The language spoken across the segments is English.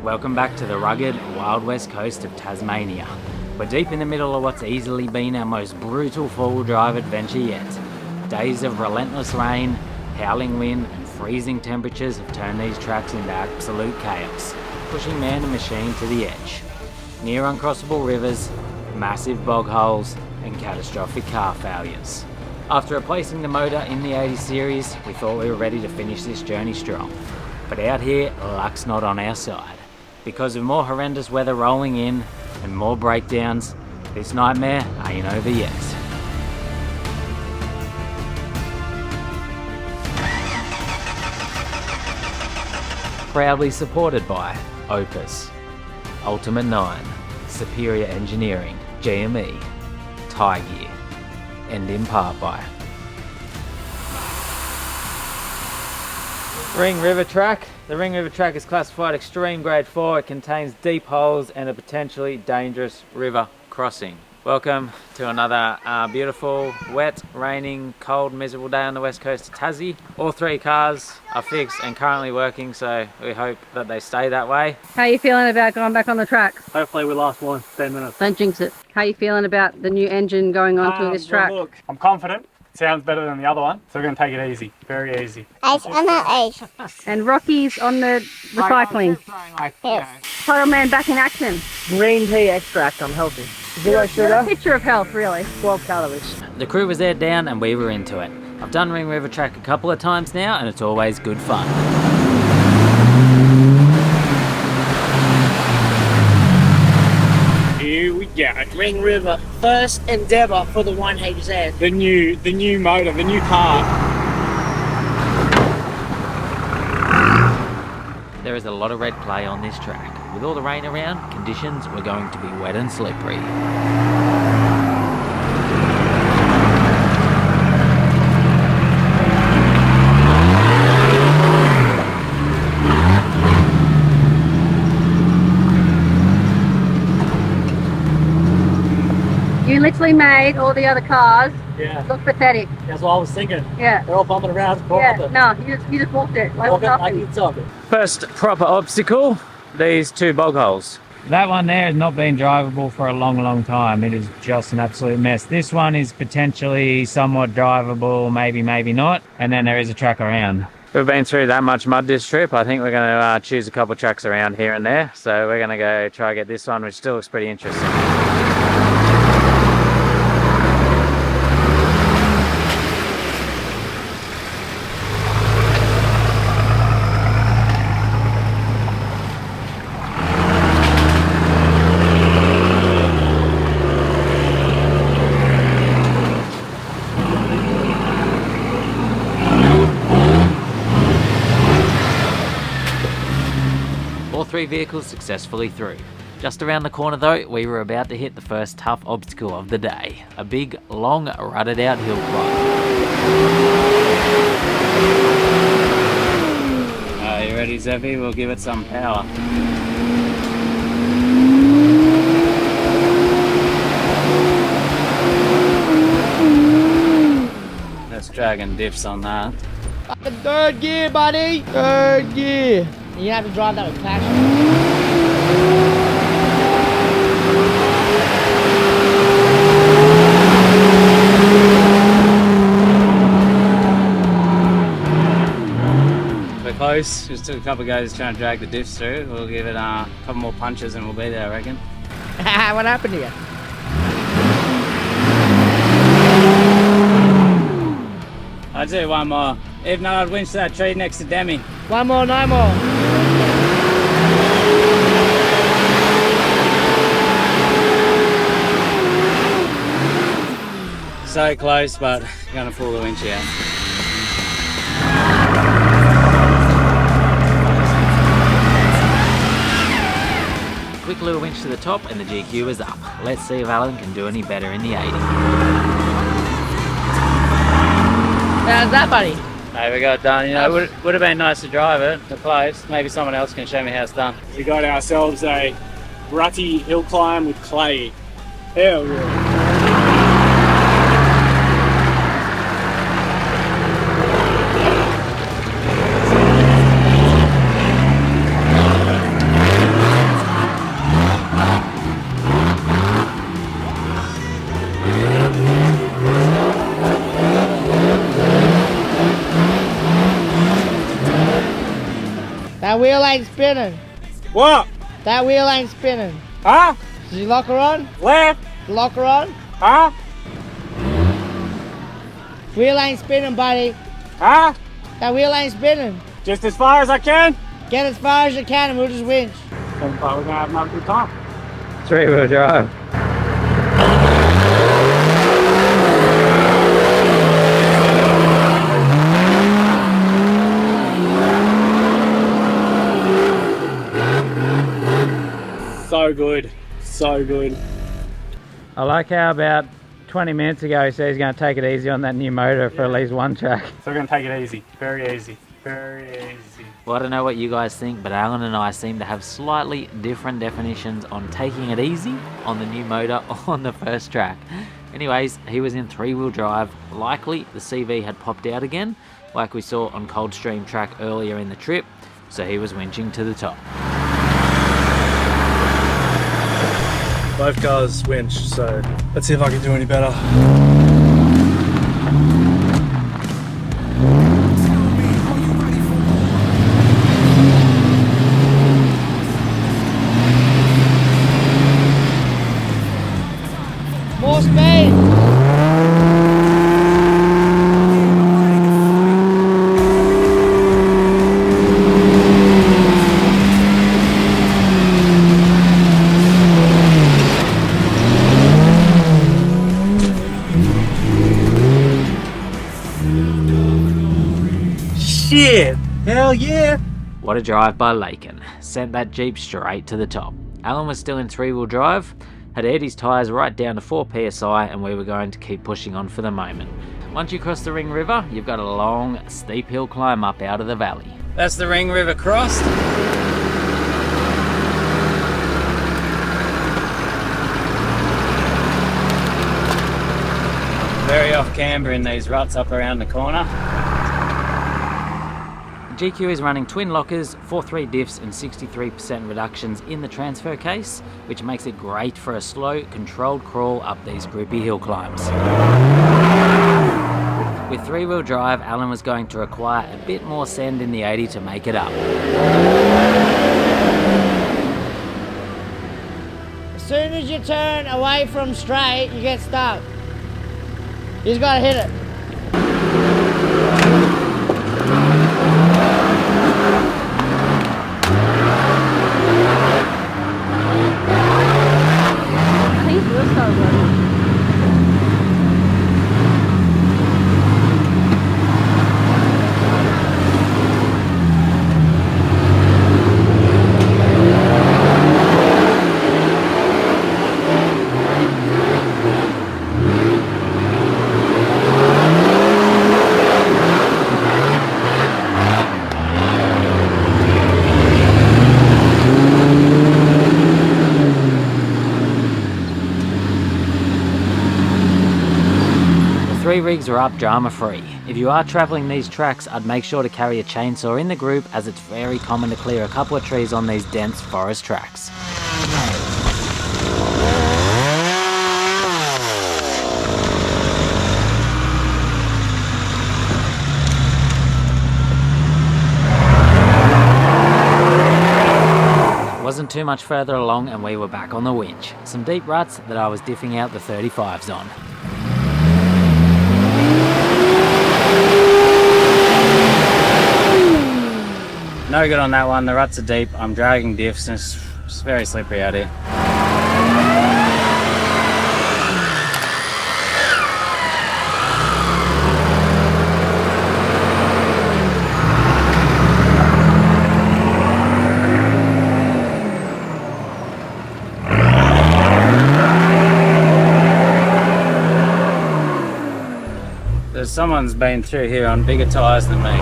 Welcome back to the rugged, wild west coast of Tasmania. We're deep in the middle of what's easily been our most brutal four-wheel drive adventure yet. Days of relentless rain, howling wind and freezing temperatures have turned these tracks into absolute chaos, pushing man and machine to the edge. Near uncrossable rivers, massive bog holes and catastrophic car failures. After replacing the motor in the 80 series, we thought we were ready to finish this journey strong. But out here, luck's not on our side. Because of more horrendous weather rolling in and more breakdowns, this nightmare ain't over yet. Proudly supported by Opus, Ultimate 9, Superior Engineering, GME, Tie Gear, and in part by Ring River Track. The Ring River Track is classified Extreme Grade 4. It contains deep holes and a potentially dangerous river crossing. Welcome to another beautiful, wet, raining, cold, miserable day on the west coast of Tassie. All three cars are fixed and currently working, so we hope that they stay that way. How are you feeling about going back on the track? Hopefully we last more than 10 minutes. Don't jinx it. How are you feeling about the new engine going onto this track? Well, look, I'm confident. It sounds better than the other one, so we're going to take it easy. Very easy. I'm at age. And Rocky's on the recycling. Yes. Total Man back in action. Green tea extract, I'm healthy. Zero You're sugar, a picture of health, really. 12 calories. The crew was aired down and we were into it. I've done Ring River Track a couple of times now and it's always good fun. Here we go. Ring River, first endeavour for the 1HZ. The new motor, the new car. There is a lot of red clay on this track. With all the rain around, conditions were going to be wet and slippery. You literally made all the other cars Yeah, look pathetic. that's what I was thinking. Yeah. They're all bumping around. Yeah. No, you just walked it like nothing. First proper obstacle, these two bog holes. That one there has not been drivable for a long time. It is just an absolute mess. This one is potentially somewhat drivable, maybe not. And then there is a track around. We've been through that much mud this trip. I think we're going to choose a couple tracks around here and there. So we're going to go try to get this one, which still looks pretty interesting. All three vehicles successfully through. Just around the corner though, we were about to hit the first tough obstacle of the day. A big, long, rutted out hill climb. Are you ready, Zeffy? We'll give it some power. Let's drag and diffs on that. Third gear, buddy! Third gear! You have to drive that with passion. We're close, just took a couple of guys trying to drag the diffs through. We'll give it a couple more punches and we'll be there, I reckon. What happened to you? I'll do one more. If not, I'd winch that tree next to Demi. One more, no more. So close, but gonna pull the winch out. Quick little winch to the top and the GQ is up. Let's see if Alan can do any better in the 80. How's that, buddy? Hey, we got it done. You know, would have been nice to drive it, the close. Maybe someone else can show me how it's done. We got ourselves a rutty hill climb with clay. Hell yeah. That wheel ain't spinning. What? That wheel ain't spinning. Huh? Is the locker on? Left? The locker on? Huh? Wheel ain't spinning, buddy. Huh? That wheel ain't spinning. Just as far as I can? Get as far as you can and we'll just winch. Looks like we're gonna have another good time. 3-wheel drive. So good. So good. I like how about 20 minutes ago he said he's going to take it easy on that new motor for at least one track. So we're gonna take it easy. Very easy. Very easy. Well, I don't know what you guys think, but Alan and I seem to have slightly different definitions on taking it easy on the new motor on the first track. Anyways, he was in 3-wheel drive. Likely the CV had popped out again, like we saw on Coldstream track earlier in the trip, so he was winching to the top. Both cars winch, so let's see if I can do any better. More speed. Shit! Hell yeah! What a drive by Lakin. Sent that Jeep straight to the top. Alan was still in 3-wheel drive, had aired his tyres right down to 4 psi, and we were going to keep pushing on for the moment. Once you cross the Ring River, you've got a long, steep hill climb up out of the valley. That's the Ring River crossed. Very off camber in these ruts up around the corner. GQ is running twin lockers, 4.3 diffs and 63% reductions in the transfer case, which makes it great for a slow, controlled crawl up these groupy hill climbs. With 3-wheel drive, Alan was going to require a bit more send in the 80 to make it up. As soon as you turn away from straight, you get stuck. You just gotta hit it. I think we'll start running. Three rigs are up drama free. If you are travelling these tracks, I'd make sure to carry a chainsaw in the group, as it's very common to clear a couple of trees on these dense forest tracks. Wasn't too much further along and we were back on the winch. Some deep ruts that I was diffing out the 35s on. No good on that one, the ruts are deep, I'm dragging diffs and it's very slippery out here. Someone's been through here on bigger tyres than me.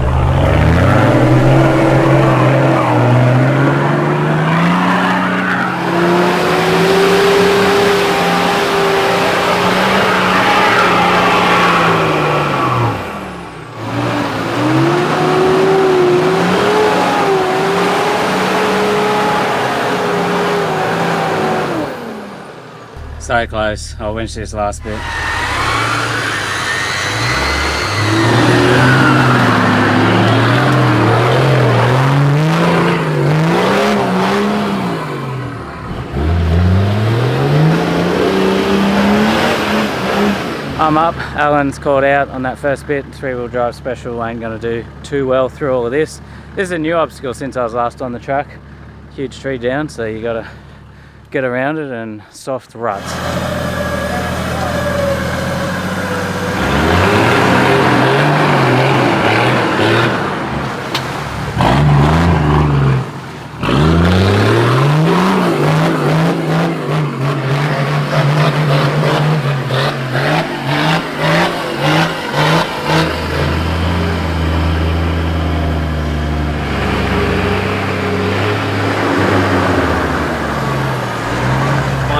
So close, I'll winch this last bit. sum up, Alan's called out on that first bit. 3-wheel drive special ain't going to do too well through all of this. This is a new obstacle since I was last on the track. Huge tree down, so you got to get around it, and soft ruts.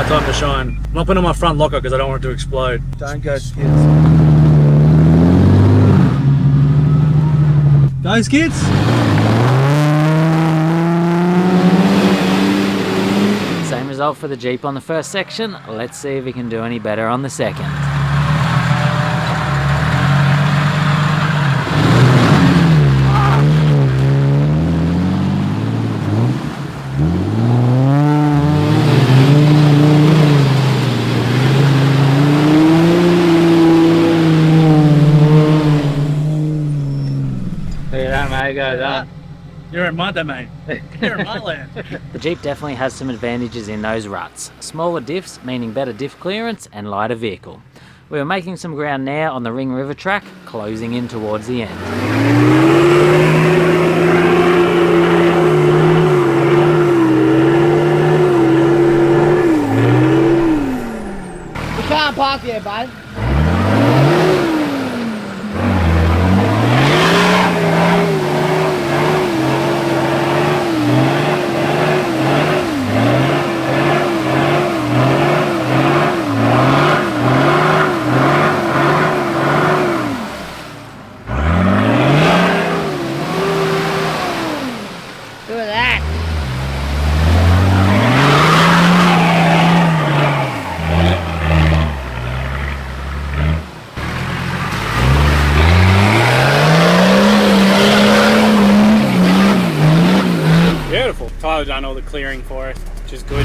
Time to shine. I'm not putting on my front locker because I don't want it to explode. Don't go skids. Go skids! Same result for the Jeep on the first section. Let's see if we can do any better on the second. You're in my domain. You're in my land. The Jeep definitely has some advantages in those ruts. Smaller diffs, meaning better diff clearance and lighter vehicle. We are making some ground now on the Ring River track, closing in towards the end. You can't park here, bud. Tyler done all the clearing for us, which is good.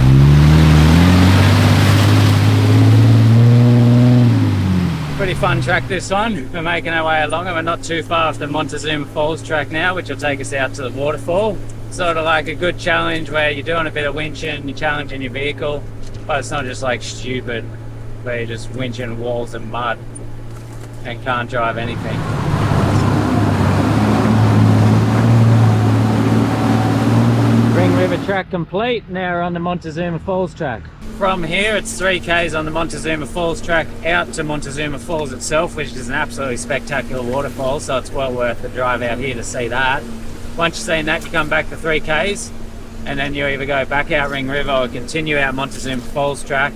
Pretty fun track this one. We're making our way along and we're not too far off the Montezuma Falls track now, which will take us out to the waterfall. Sort of like a good challenge where you're doing a bit of winching, you're challenging your vehicle, but it's not just like stupid where you're just winching walls and mud and can't drive anything. Ring River track complete. Now we're on the Montezuma Falls track. From here it's 3 k's on the Montezuma Falls track out to Montezuma Falls itself, which is an absolutely spectacular waterfall, so it's well worth the drive out here to see that. Once you've seen that, you come back for 3 k's and then you either go back out Ring River or continue out Montezuma Falls track.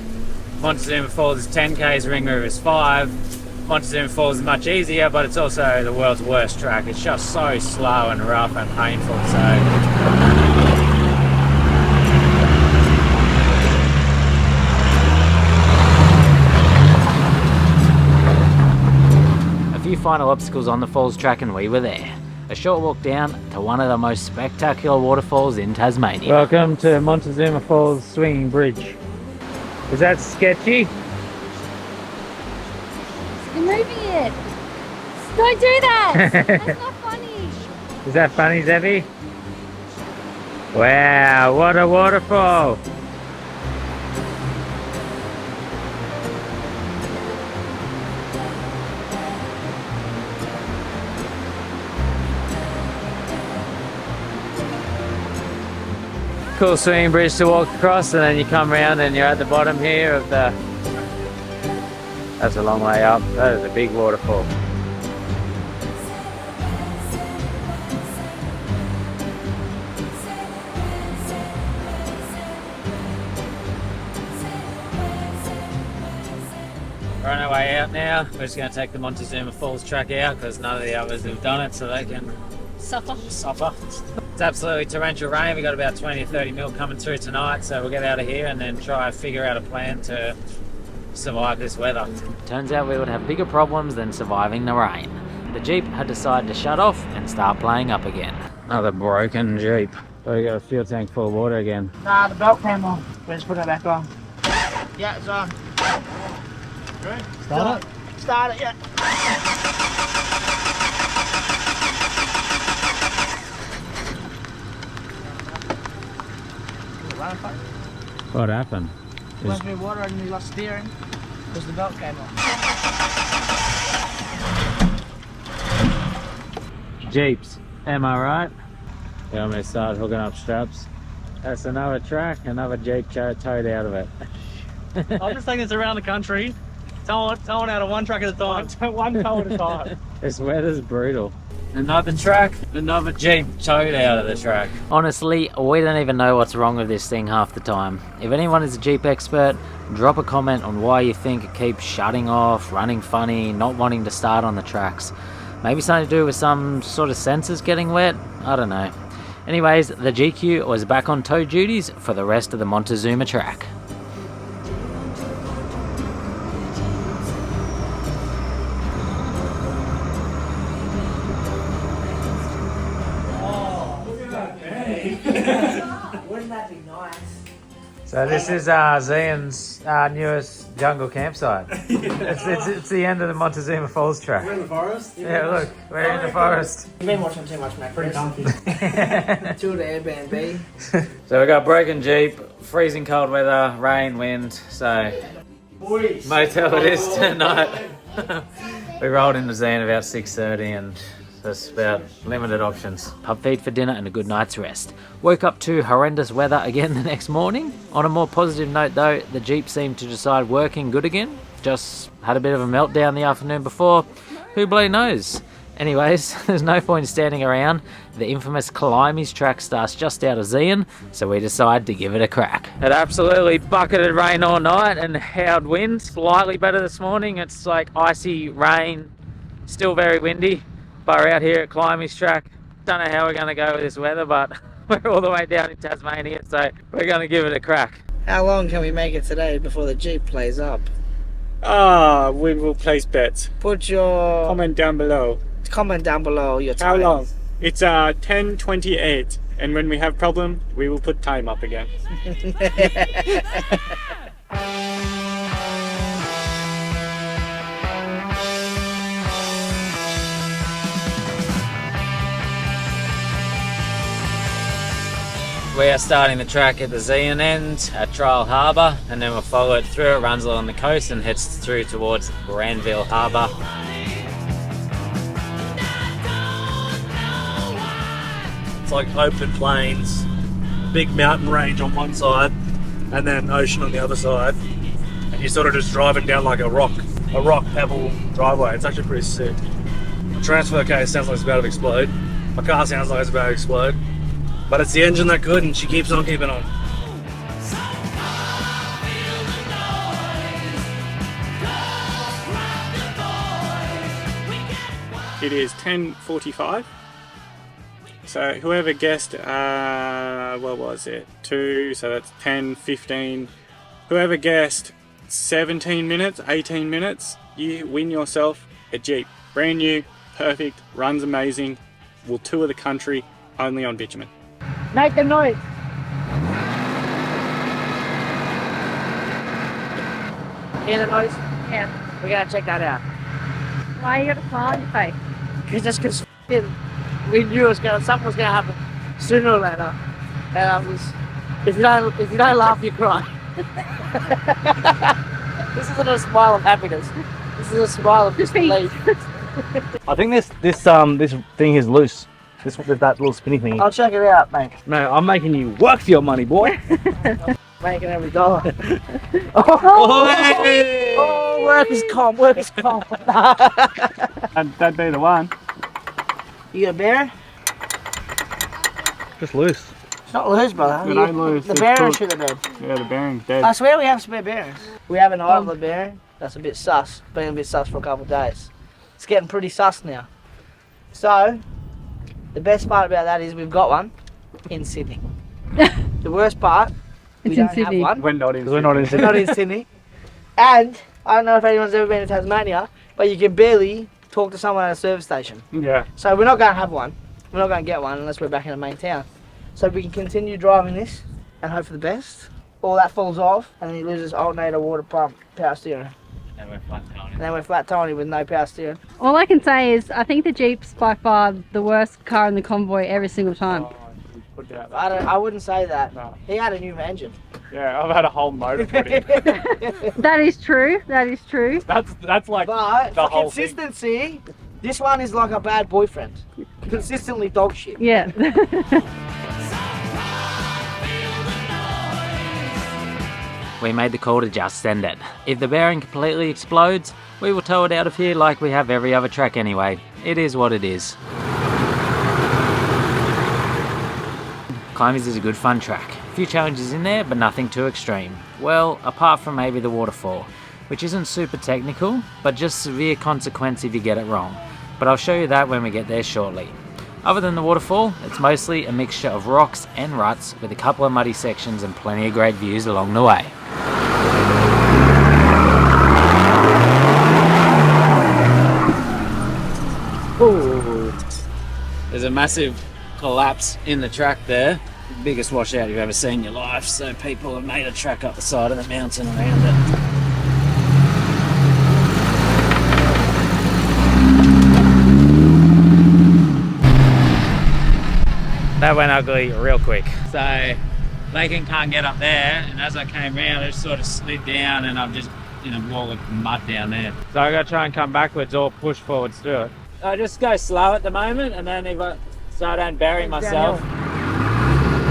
Montezuma Falls is 10 k's, Ring River is 5. Montezuma Falls is much easier, but it's also the world's worst track. It's just so slow and rough and painful, so final obstacles on the falls track and we were there. A short walk down to one of the most spectacular waterfalls in Tasmania. Welcome to Montezuma Falls Swinging Bridge. Is that sketchy? You're moving it. Don't do that. That's not funny. Is that funny, Zebby? Wow, what a waterfall. Cool swinging bridge to walk across, and then you come around and you're at the bottom here of the... That's a long way up. That is a big waterfall. We're on our way out now. We're just going to take the Montezuma Falls track out because none of the others have done it, so they can suffer. It's absolutely torrential rain. We've got about 20 or 30 mil coming through tonight, so we'll get out of here and then try and figure out a plan to survive this weather. Turns out we would have bigger problems than surviving the rain. The Jeep had decided to shut off and start playing up again. Another broken Jeep. So we got a fuel tank full of water again. Nah, the belt came off. Let's put it back on. Yeah, it's on. Good. Start it. Start it, yeah. What happened? Went through water and we lost steering because the belt came off. Jeeps, am I right? Yeah, I'm gonna start hooking up straps. That's another track, another Jeep towed out of it. I'm just taking this around the country, towing out of one truck at a time. One tow at a time. This weather's brutal. Another track, another Jeep towed out of the track. Honestly, we don't even know what's wrong with this thing half the time. If anyone is a Jeep expert, drop a comment on why you think it keeps shutting off, running funny, not wanting to start on the tracks. Maybe something to do with some sort of sensors getting wet? I don't know. Anyways, the GQ was back on tow duties for the rest of the Montezuma track. Wouldn't that be nice? So this is Zian's newest jungle campsite. It's the end of the Montezuma Falls track. We're in the forest? Yeah, look, we're in the forest. You've been watching too much Mac. Pretty comfy. To the Airbnb. So we got broken Jeep, freezing cold weather, rain, wind, so motel it is tonight. We rolled into Zian about 6:30 and that's about limited options. Pub feed for dinner and a good night's rest. Woke up to horrendous weather again the next morning. On a more positive note though, the Jeep seemed to decide working good again. Just had a bit of a meltdown the afternoon before. Who bloody knows? Anyways, there's no point standing around. The infamous Climbies track starts just out of Zian, so we decide to give it a crack. It absolutely bucketed rain all night and howled wind. Slightly better this morning. It's like icy rain, still very windy. But we're out here at Climbies track. Don't know how we're going to go with this weather, but we're all the way down in Tasmania, so we're going to give it a crack. How long can we make it today before the Jeep plays up? We will place bets. Put your Comment down below. comment down below your How time. long? It's 10:28, and when we have problem, we will put time up again. We are starting the track at the Zian end at Trial Harbour, and then we'll follow it through. It runs along the coast and heads through towards Granville Harbour. It's like open plains, big mountain range on one side, and then ocean on the other side. And you're sort of just driving down like a rock pebble driveway. It's actually pretty sick. The transfer case sounds like it's about to explode. My car sounds like it's about to explode. But it's the engine that could, and she keeps on keeping on. It is 10:45. So whoever guessed, what was it? 2, so that's 10, 15. Whoever guessed 17 minutes, 18 minutes, you win yourself a Jeep. Brand new, perfect, runs amazing, will tour the country only on bitumen. Make the noise. Hear the noise? Yeah. We gotta check that out. Why you got a smile on your face? Because we knew something was gonna happen sooner or later. And if you don't laugh, you cry. This isn't a smile of happiness. This is a smile of disbelief. I think this thing is loose. That little spinny thing. I'll check it out, mate. No, I'm making you work for your money, boy. Making every dollar. Hey! Oh, workers' comp. And that'd be the one. You got a bearer? Just loose. It's not loose, brother. It ain't loose, The it's bearer cooked. should have been. Yeah, the bearing's dead. I swear we have spare bearings. We have an idler bearing. That's a bit sus. Been a bit sus for a couple of days. It's getting pretty sus now. So, the best part about that is we've got one in Sydney. The worst part, we It's in don't have Sydney. one. We're not in. We're not in We're not in Sydney. And I don't know if anyone's ever been to Tasmania, but you can barely talk to someone at a service station. Yeah. So we're not going to have one. We're not going to get one unless we're back in the main town. So we can continue driving this and hope for the best. All that falls off and then he loses alternator, water pump, power steering. And we're flat towing. And then we're flat towing with no power steering. All I can say is I think the Jeep's by far the worst car in the convoy every single time. I wouldn't say that. No. He had a new engine. Yeah, I've had a whole motor put in. That is true. That is true. That's like But the for whole thing. consistency, this one is like a bad boyfriend. Consistently dog shit. Yeah. We made the call to just send it. If the bearing completely explodes, we will tow it out of here like we have every other track anyway. It is what it is. Climbers is a good fun track. A few challenges in there, but nothing too extreme. Well, apart from maybe the waterfall, which isn't super technical, but just severe consequence if you get it wrong. But I'll show you that when we get there shortly. Other than the waterfall, it's mostly a mixture of rocks and ruts with a couple of muddy sections and plenty of great views along the way. Ooh. There's a massive collapse in the track there. The biggest washout you've ever seen in your life, so people have made a track up the side of the mountain around it. That went ugly real quick. So Lakin can't get up there, and as I came round, it sort of slid down, and I'm just in a wall of mud down there. So I got to try and come backwards or push forwards through it. I just go slow at the moment, and then so I don't bury myself.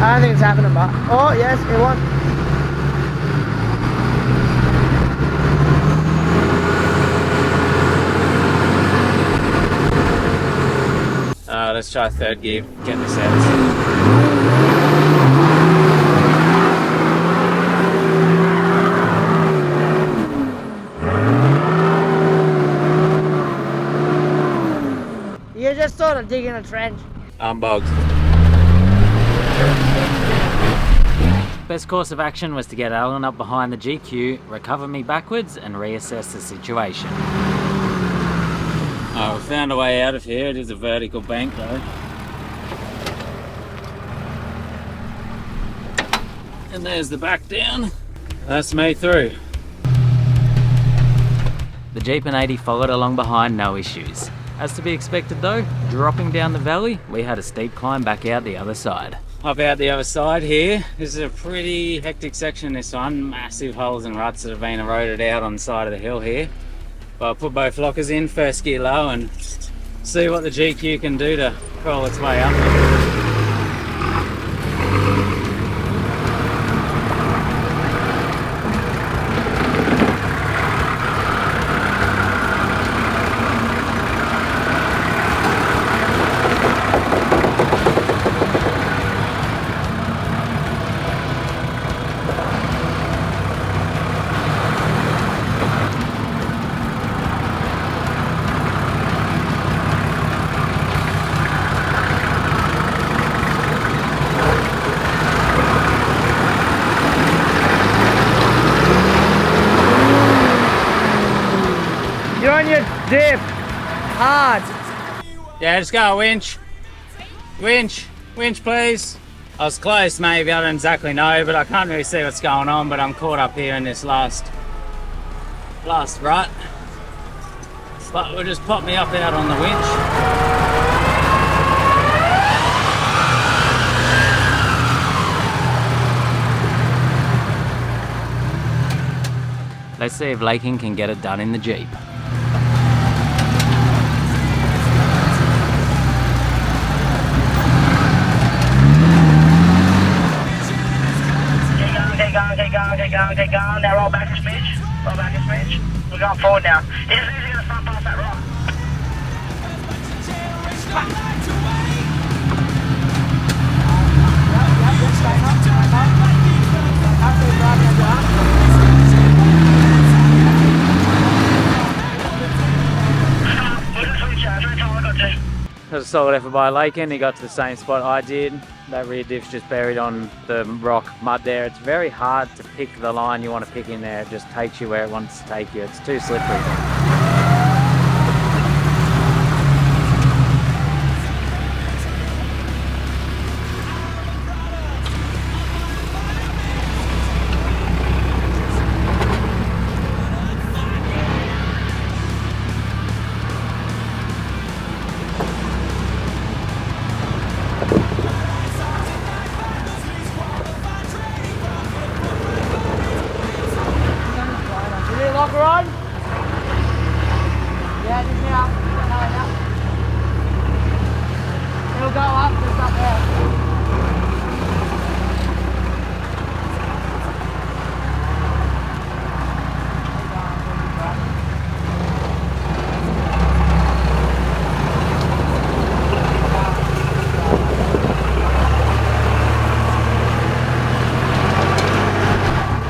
I don't think it's happening, but oh yes, it was. Let's try third gear, get this out. You're just sort of digging a trench. I'm bugged. Best course of action was to get Alan up behind the GQ, recover me backwards, and reassess the situation. Oh, we found a way out of here. It is a vertical bank though. And there's the back down. That's me through. The Jeep and 80 followed along behind, no issues. As to be expected though, dropping down the valley, we had a steep climb back out the other side. Up out the other side here, this is a pretty hectic section, this one. Massive holes and ruts that have been eroded out on the side of the hill here. But I'll put both lockers in, first gear low, and see what the GQ can do to crawl its way up. You're on your dip. Hard. Yeah, just go winch. Winch, winch please. I was close maybe, I don't exactly know, but I can't really see what's going on, but I'm caught up here in this last rut. But we'll just pop me up out on the winch. Let's see if Lakin can get it done in the Jeep. Keep going. Now roll back a smidge. Roll back a smidge. We're going forward now. It's easy to front past that rock. That was a solid effort by Lakin. He got to the same spot I did. That rear diff's just buried on the rock mud there. It's very hard to pick the line you want to pick in there. It just takes you where it wants to take you. It's too slippery. It'll go up, just up there.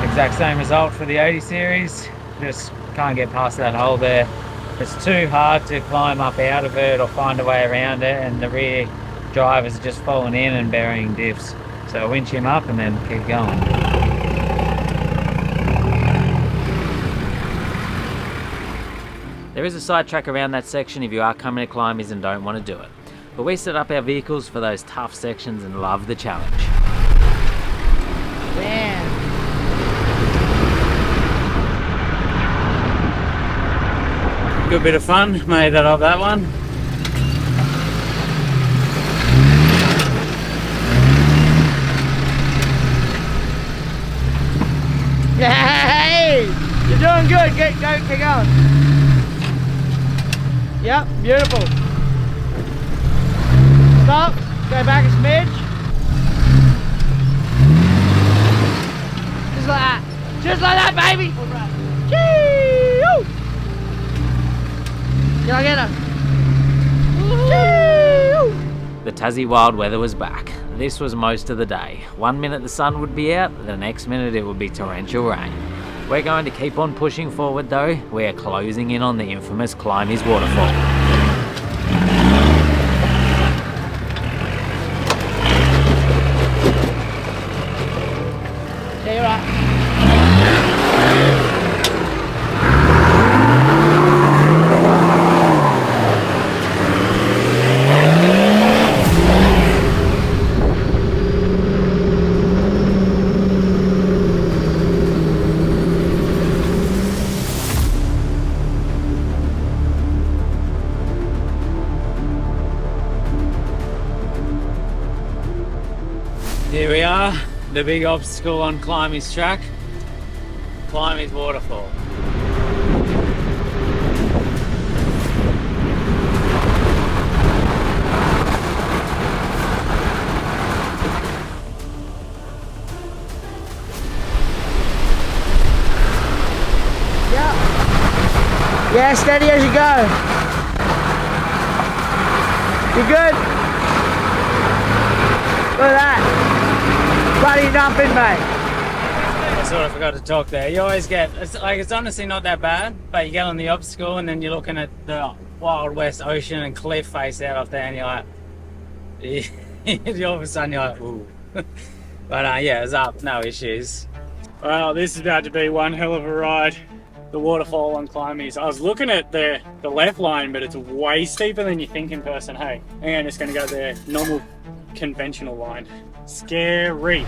Exact same result for the 80 series, just can't get past that hole there. It's too hard to climb up out of it or find a way around it, and the rear driver's just falling in and burying diffs. So winch him up and then keep going. There is a side track around that section if you are coming to climbers and don't want to do it. But we set up our vehicles for those tough sections and love the challenge. Damn. Good bit of fun, made it up that one. Hey! You're doing good, keep going. Yep, beautiful. Stop, go back a smidge. Just like that, baby! Chee-oo! Can I get her? The Tassie wild weather was back. This was most of the day. 1 minute the sun would be out, the next minute it would be torrential rain. We're going to keep on pushing forward though. We are closing in on the infamous Climbers waterfall. Yeah, you're right. Here we are, the big obstacle on Climbers track, Climbers waterfall. Yeah, steady as you go. You good? Look at that. Bloody nothing, mate. I sort of forgot to talk there. You always get, it's honestly not that bad, but you get on the obstacle and then you're looking at the Wild West ocean and cliff face out off there and you're like, all of a sudden you're like, ooh. But yeah, it's up, no issues. Well, this is about to be one hell of a ride. The waterfall on Climbers. I was looking at the left line, but it's way steeper than you think in person. Hey, and it's going to go the normal conventional line. Scary.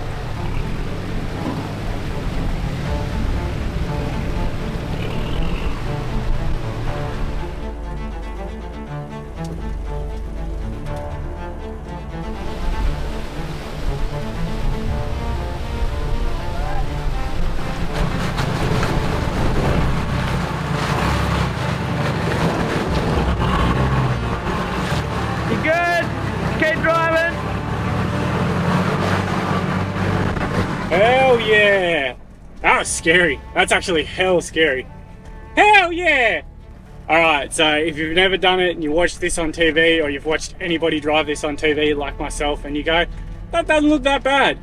Hell yeah! That was scary. That's actually hell scary. Hell yeah! Alright, so if you've never done it and you watched this on TV or you've watched anybody drive this on TV like myself and you go, that doesn't look that bad.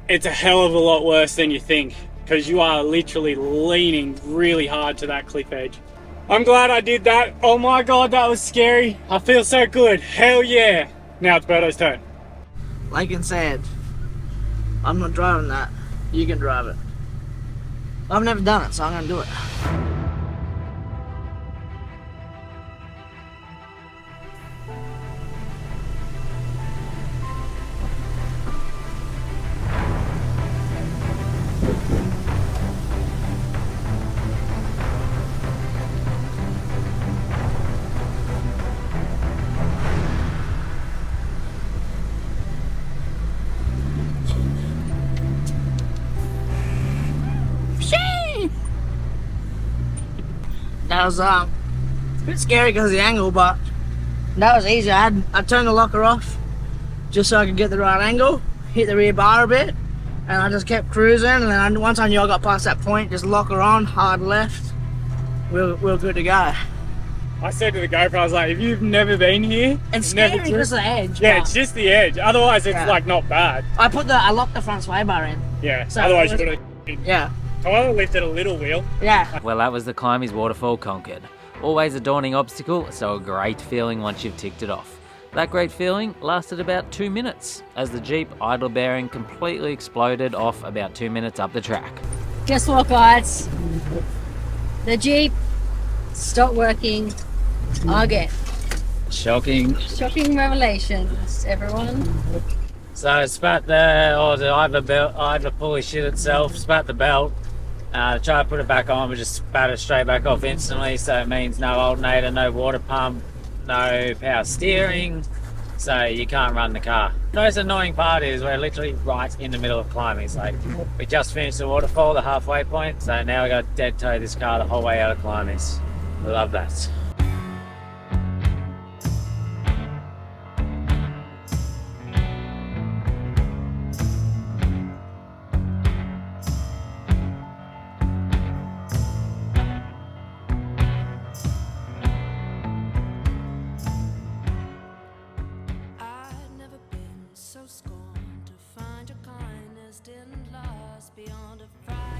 It's a hell of a lot worse than you think because you are literally leaning really hard to that cliff edge. I'm glad I did that. Oh my god, that was scary. I feel so good. Hell yeah! Now it's Berto's turn. Like I said, I'm not driving that. You can drive it. I've never done it, so I'm gonna do it. That was a bit scary because of the angle, but That was easy. I turned the locker off just so I could get the right angle, hit the rear bar a bit, and I just kept cruising. And then once I knew I got past that point, just locker on, hard left. We're good to go. I said to the GoPro, I was like, if you've never been here, It's never scary because of the edge. yeah, but it's just the edge. Otherwise, it's Yeah. like not bad. I locked the front sway bar in. Yeah. So Otherwise, it you was- would have. Yeah, I lifted a little wheel. yeah. Well, that was the Climbys waterfall conquered. Always a daunting obstacle, so a great feeling once you've ticked it off. That great feeling lasted about 2 minutes, as the Jeep idle bearing completely exploded off about 2 minutes up the track. Guess what, guys? The Jeep stopped working again. Shocking. Shocking revelations, everyone. So spat the idler pulley shit itself, spat the belt. To try to put it back on, we just spat it straight back off instantly, so it means no alternator, no water pump, no power steering, so you can't run the car. The most annoying part is we're literally right in the middle of climbing. Like, we just finished the waterfall, the halfway point, so now we got to dead toe this car the whole way out of climbers. We love that.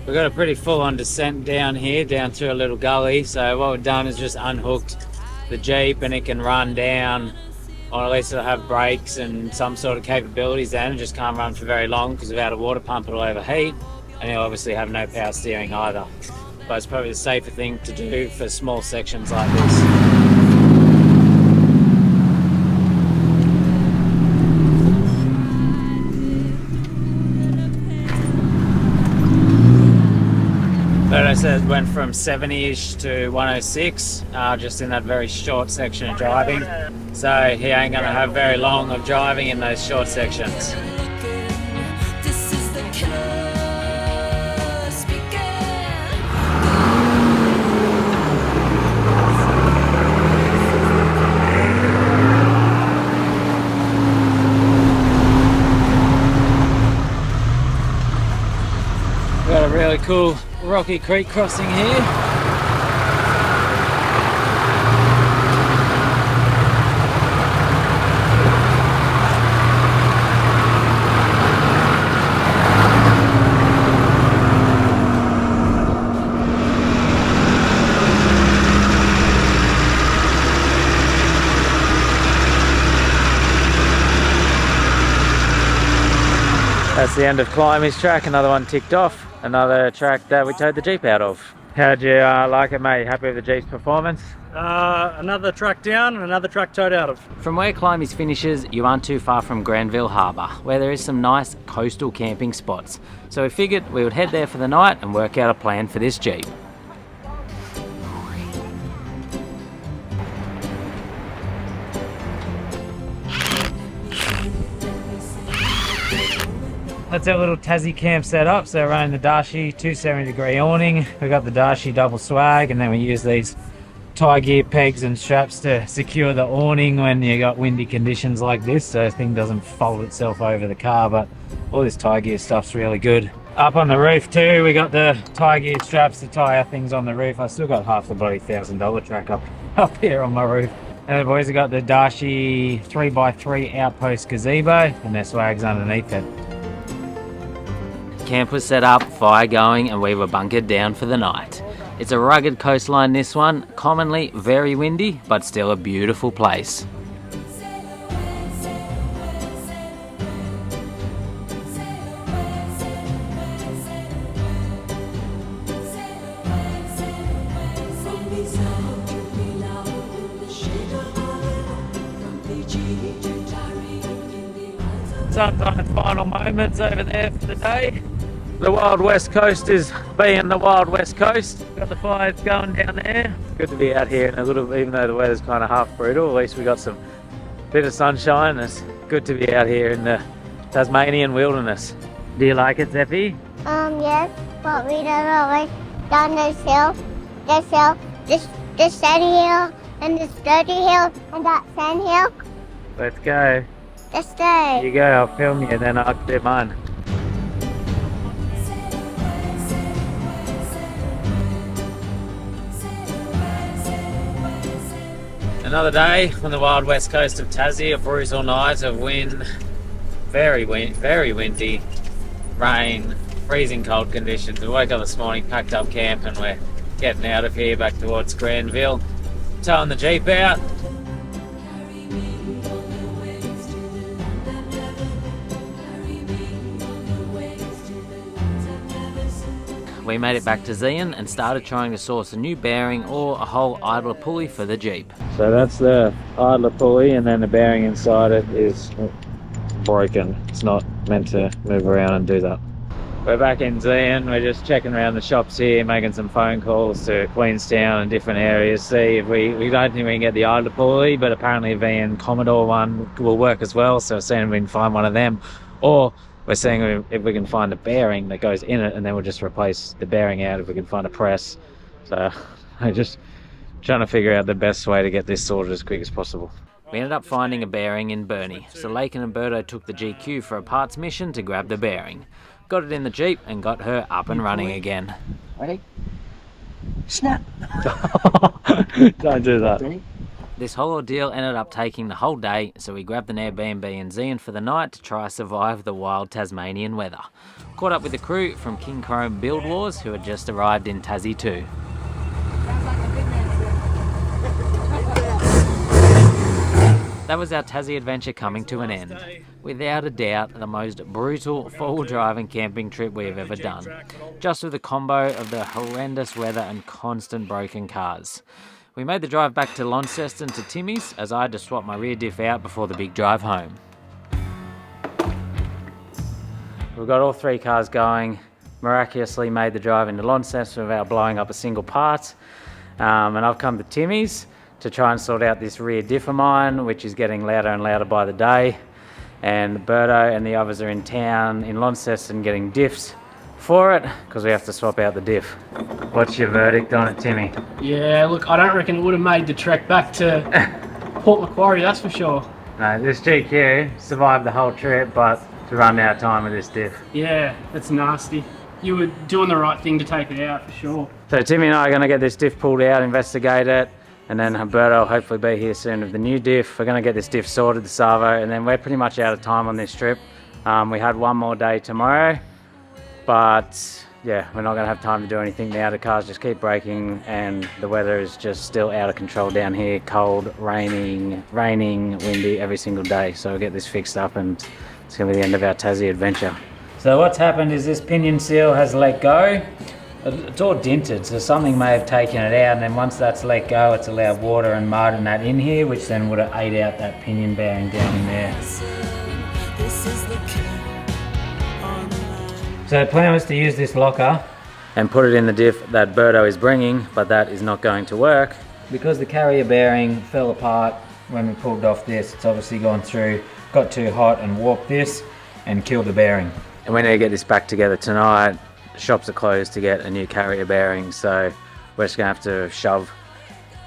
We've got a pretty full-on descent down here, down through a little gully. So what we've done is just unhooked the Jeep, and it can run down, or at least it'll have brakes and some sort of capabilities then. It just can't run for very long because without a water pump it'll overheat, and you'll obviously have no power steering either. But it's probably the safer thing to do for small sections like this. But I said it went from 70-ish to 106, just in that very short section of driving. So he ain't gonna have very long of driving in those short sections. We've got a really cool rocky creek crossing here. That's the end of Climbers track, another one ticked off. Another track that we towed the Jeep out of. How'd you like it, mate? Happy with the Jeep's performance? Another track down and another track towed out of. From where Climbers finishes, you aren't too far from Granville Harbour, where there is some nice coastal camping spots. So we figured we would head there for the night and work out a plan for this Jeep. That's our little Tassie camp set up. So we're running the Darche 270-degree awning. We've got the Darche double swag, and then we use these tie gear pegs and straps to secure the awning when you got windy conditions like this, so the thing doesn't fold itself over the car. But all this tie gear stuff's really good. Up on the roof too, we got the tie gear straps to tie our things on the roof. I still got half the bloody $1,000 track up here on my roof. And the boys have got the Darche 3x3 outpost gazebo, and their swag's underneath it. Camp was set up, fire going, and we were bunkered down for the night. It's a rugged coastline, this one, commonly very windy, but still a beautiful place. Sometimes final moments over there for the day. The Wild West Coast is being the Wild West Coast. Got the fires going down there. Good to be out here in a little, even though the weather's kind of half brutal, at least we got some bit of sunshine. It's good to be out here in the Tasmanian wilderness. Do you like it, Zeppi? Yes, but we don't always down this hill, this hill, this steady hill, And this dirty hill and that sand hill. Let's go. Let's go. You go, I'll film you and then I'll do mine. Another day on the wild west coast of Tassie, a brutal night of wind, very windy, rain, freezing cold conditions. We woke up this morning, packed up camp, and we're getting out of here back towards Granville, towing the Jeep out. We made it back to Zion and started trying to source a new bearing or a whole idler pulley for the Jeep. So that's the idler pulley, and then the bearing inside it is broken. It's not meant to move around and do that. We're back in Zion. We're just checking around the shops here, making some phone calls to Queenstown and different areas, see if we don't think we can get the idler pulley, but apparently the VN Commodore one will work as well, so we're seeing if we can find one of them, or we're seeing if we can find a bearing that goes in it, and then we'll just replace the bearing out if we can find a press. So I'm just trying to figure out the best way to get this sorted as quick as possible. We ended up finding a bearing in Burnie, so Lakin and Berto took the GQ for a parts mission to grab the bearing. Got it in the Jeep and got her up and running again. Ready? Snap. Don't do that. Ready? This whole ordeal ended up taking the whole day, so we grabbed an Airbnb in Zion for the night to try survive the wild Tasmanian weather. Caught up with the crew from King Chrome Build Wars who had just arrived in Tassie too. That was our Tassie adventure coming to an end. Without a doubt, the most brutal four-wheel driving camping trip we have ever done. Just with the combo of the horrendous weather and constant broken cars. We made the drive back to Launceston to Timmy's as I had to swap my rear diff out before the big drive home. We've got all three cars going, miraculously made the drive into Launceston without blowing up a single part. And I've come to Timmy's to try and sort out this rear diff of mine, which is getting louder and louder by the day. And Berto and the others are in town in Launceston getting diffs for it, because we have to swap out the diff. What's your verdict on it, Timmy? Yeah, look, I don't reckon it would have made the trek back to Port Macquarie, that's for sure. No, this GQ survived the whole trip, but to run out of time with this diff. Yeah, that's nasty. You were doing the right thing to take it out, for sure. So Timmy and I are going to get this diff pulled out, investigate it, and then Humberto will hopefully be here soon with the new diff. We're going to get this diff sorted, the Savo, and then we're pretty much out of time on this trip. We had one more day tomorrow, but yeah, we're not going to have time to do anything now. The cars just keep breaking and the weather is just still out of control down here. Cold, raining, windy every single day. So we'll get this fixed up and it's going to be the end of our Tassie adventure. So what's happened is this pinion seal has let go. It's all dinted, so something may have taken it out, and then once that's let go, it's allowed water and mud and that in here, which then would have ate out that pinion bearing down in there. So the plan was to use this locker and put it in the diff that Berto is bringing, but that is not going to work because the carrier bearing fell apart when we pulled off this. It's obviously gone through, got too hot and warped this and killed the bearing. And we need to get this back together tonight. The shops are closed to get a new carrier bearing, so we're just gonna have to shove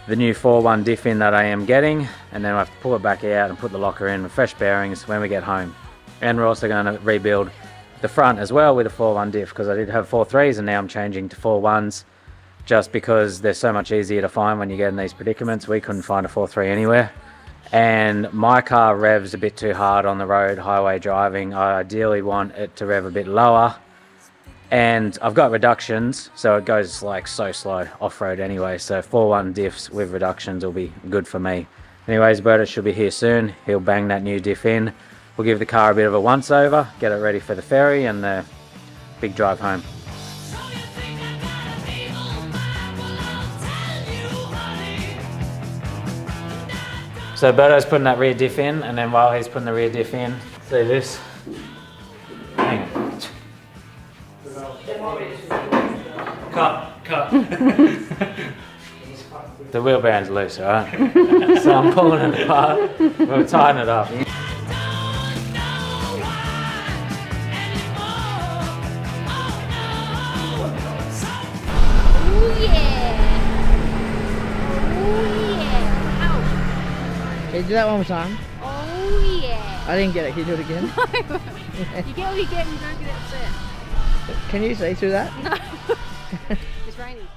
the new 4.1 diff in that I am getting, and then we'll have to pull it back out and put the locker in with fresh bearings when we get home. And we're also going to rebuild the front as well with a 4.1 diff, because I did have 4.3s and now I'm changing to 4.1s just because they're so much easier to find when you get in these predicaments. We couldn't find a 4.3 anywhere, and my car revs a bit too hard on the road, highway driving. I ideally want it to rev a bit lower, and I've got reductions, so it goes like so slow off-road anyway, so 4.1 diffs with reductions will be good for me. Anyways, Berto should be here soon. He'll bang that new diff in. We'll give the car a bit of a once-over, get it ready for the ferry and the big drive home. So Berto's putting that rear diff in, and then while he's putting the rear diff in, see this? Hang on. Cut. The wheel bearing's loose, alright? So I'm pulling it apart, we'll tighten it up. Oh yeah! Oh yeah! Yeah, do that one more time. Oh yeah. I didn't get it. Can you do it again? You get what you get and you don't get upset. Can you see through that? It's raining.